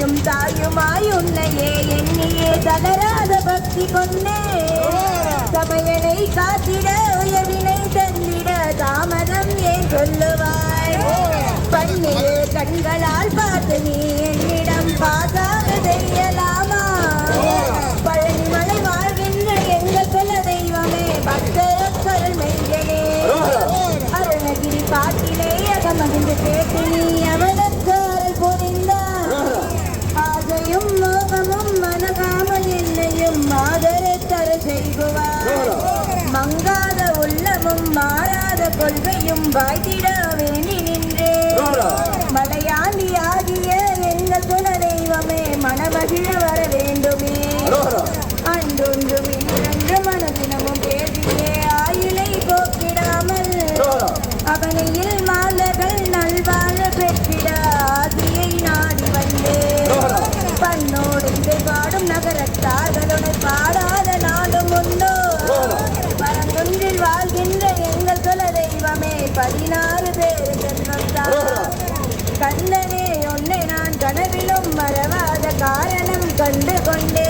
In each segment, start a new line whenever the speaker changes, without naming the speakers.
தந்தையும் தாயுமாய் உன்னையே எண்ணியே தளராத பக்தி கொண்டே சபையனை காத்திட உயர்வினை தந்திட தாமதம் ஏன் சொல்லுவாய் பன்னிரு கண்களால் பார்த்து நீ என்னிடம் பாசாக செய்யலாமா பழனிமலை வாழ்கின்ற எங்கள் குல தெய்வமே பக்தரக்கருள் மெய்யனே அருணகிரி பாட்டிலே அகமகிழ்ந்து கேட்டு நீ அவனுக்கு அருள் புரிந்தார் ஆசையும் மோகமும் மனகாமல் என்னையும் ஆதரத்தரு செய்குவார் மங்காத உள்ளமும் மாறாத கொள்கையும் வாய்த்திட வேண்டி நின்றே மலையாண்டி ஆகிய எங்கள் குல தெய்வமே மனமகிழ வர வேண்டுமே அன்றொன்றும் இன்றென்று மனதினமும் பேசியே ஆயுளை போக்கிடாமல் அவனையில் மாலர்கள் நல்வாழ பெற்றிட ஆதியை நாடி வந்தே பண்ணோடு இதை பாடும் நகரத்தார்களுடன் பாடாத நாடும் உண்டோ பரங்குன்றில் வாழ்கின்ற எங்கள் குல தெய்வமே 16 பேர் ஜென்மத்தான் கண்ணனே உன்னை நான் கனவிலும் மறவாத காரணம் கண்டு கொண்டே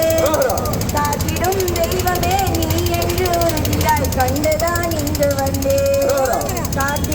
காத்திடும் தெய்வமே நீ என்று உறுதியாய் கண்டுதான் இங்கு வந்தே காத்து